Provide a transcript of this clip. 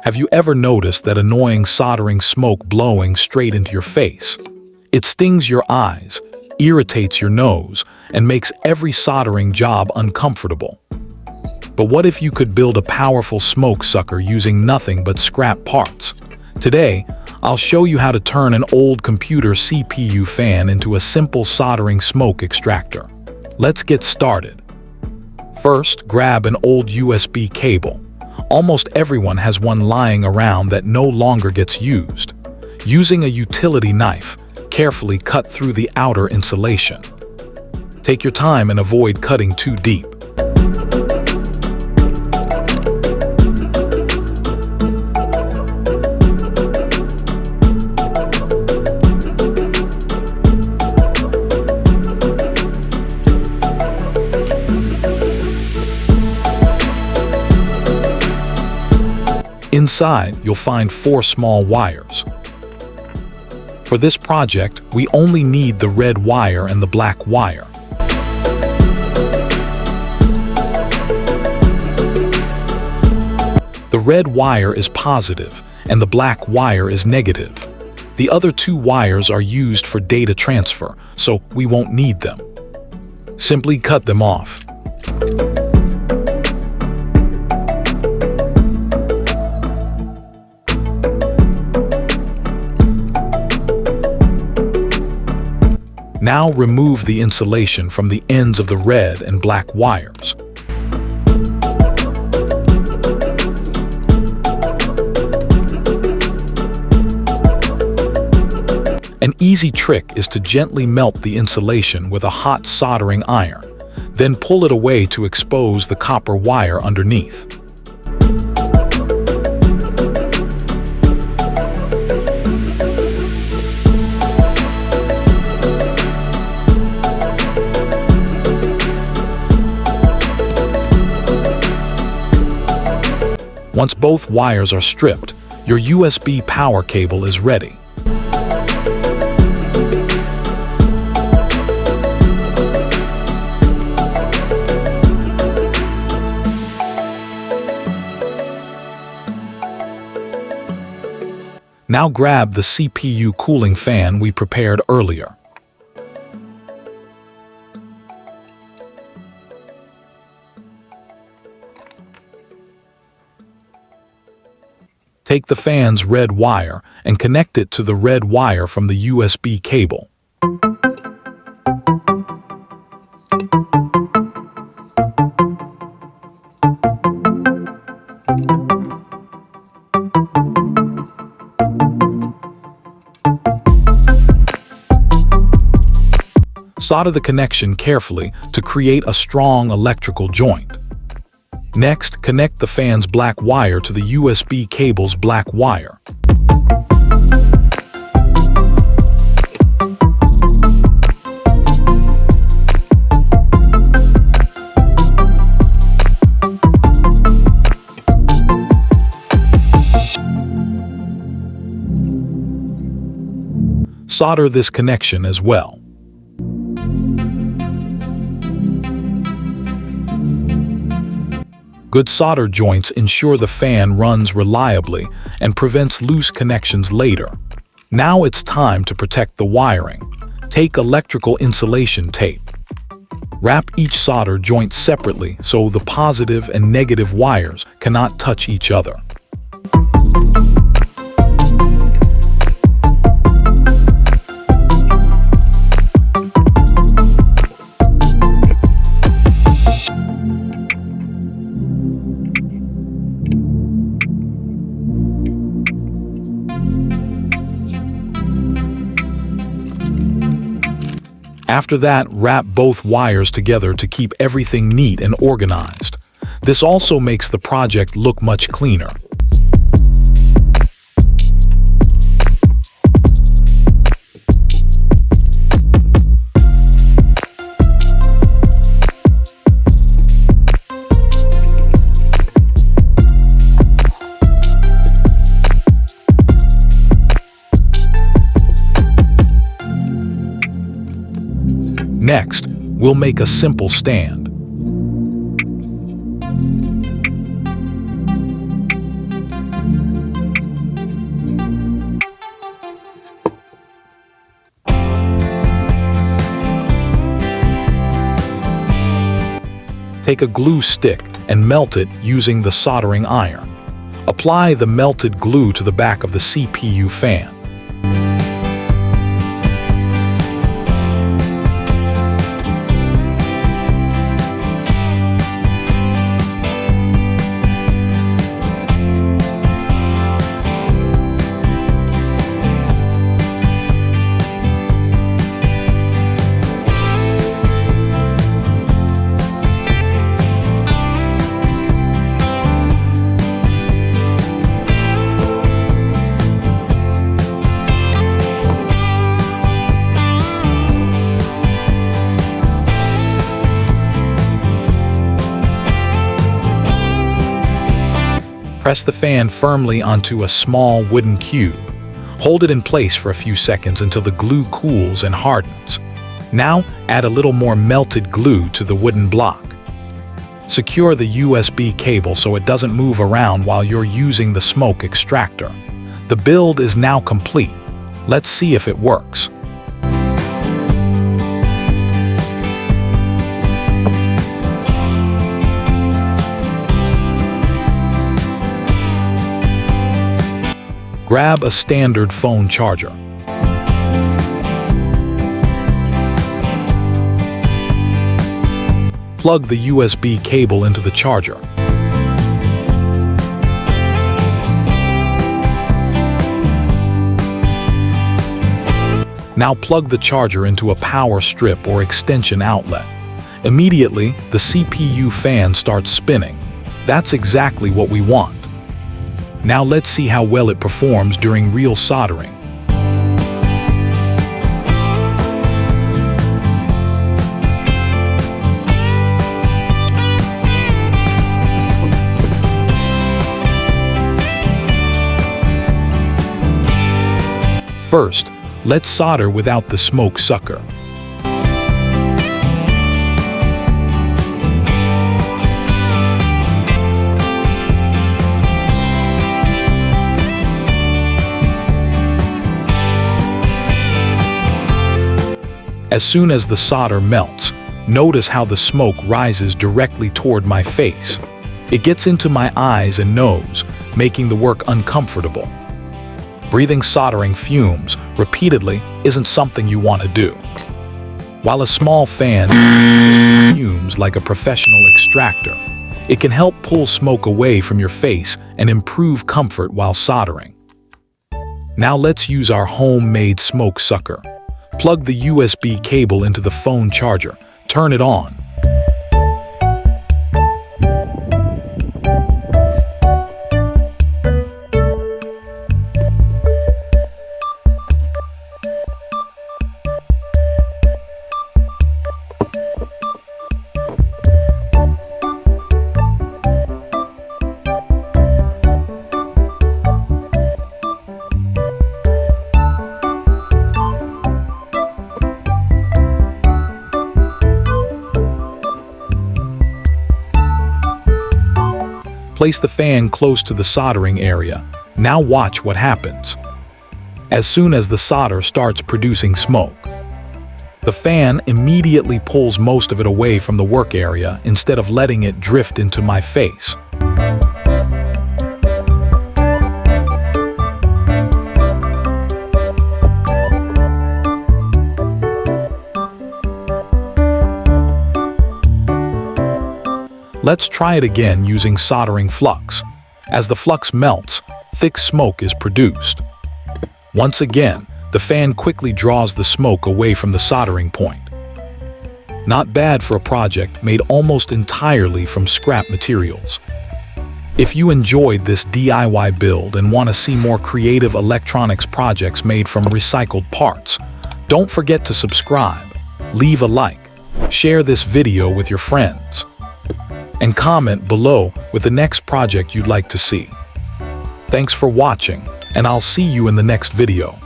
Have you ever noticed that annoying soldering smoke blowing straight into your face? It stings your eyes, irritates your nose, and makes every soldering job uncomfortable. But what if you could build a powerful smoke sucker using nothing but scrap parts? Today, I'll show you how to turn an old computer CPU fan into a simple soldering smoke extractor. Let's get started. First, grab an old USB cable. Almost everyone has one lying around that no longer gets used. Using a utility knife, carefully cut through the outer insulation. Take your time and avoid cutting too deep. Inside, you'll find 4 small wires. For this project, we only need the red wire and the black wire. The red wire is positive and the black wire is negative. The other 2 wires are used for data transfer, so we won't need them. Simply cut them off. Now remove the insulation from the ends of the red and black wires. An easy trick is to gently melt the insulation with a hot soldering iron, then pull it away to expose the copper wire underneath. Once both wires are stripped, your USB power cable is ready. Now grab the CPU cooling fan we prepared earlier. Take the fan's red wire and connect it to the red wire from the USB cable. Solder the connection carefully to create a strong electrical joint. Next, connect the fan's black wire to the USB cable's black wire. Solder this connection as well. Good solder joints ensure the fan runs reliably and prevents loose connections later. Now it's time to protect the wiring. Take electrical insulation tape. Wrap each solder joint separately so the positive and negative wires cannot touch each other. After that, wrap both wires together to keep everything neat and organized. This also makes the project look much cleaner. Next, we'll make a simple stand. Take a glue stick and melt it using the soldering iron. Apply the melted glue to the back of the CPU fan. Press the fan firmly onto a small wooden cube. Hold it in place for a few seconds until the glue cools and hardens. Now, add a little more melted glue to the wooden block. Secure the USB cable so it doesn't move around while you're using the smoke extractor. The build is now complete. Let's see if it works. Grab a standard phone charger. Plug the USB cable into the charger. Now plug the charger into a power strip or extension outlet. Immediately, the CPU fan starts spinning. That's exactly what we want. Now let's see how well it performs during real soldering. First, let's solder without the smoke sucker. As soon as the solder melts, notice how the smoke rises directly toward my face. It gets into my eyes and nose, making the work uncomfortable. Breathing soldering fumes repeatedly isn't something you want to do. While a small fan fumes like a professional extractor, it can help pull smoke away from your face and improve comfort while soldering. Now let's use our homemade smoke sucker. Plug the USB cable into the phone charger. Turn it on. Place the fan close to the soldering area. Now watch what happens. As soon as the solder starts producing smoke, the fan immediately pulls most of it away from the work area instead of letting it drift into my face. Let's try it again using soldering flux. As the flux melts, thick smoke is produced. Once again, the fan quickly draws the smoke away from the soldering point. Not bad for a project made almost entirely from scrap materials. If you enjoyed this DIY build and want to see more creative electronics projects made from recycled parts, don't forget to subscribe, leave a like, share this video with your friends, and comment below with the next project you'd like to see. Thanks for watching, and I'll see you in the next video.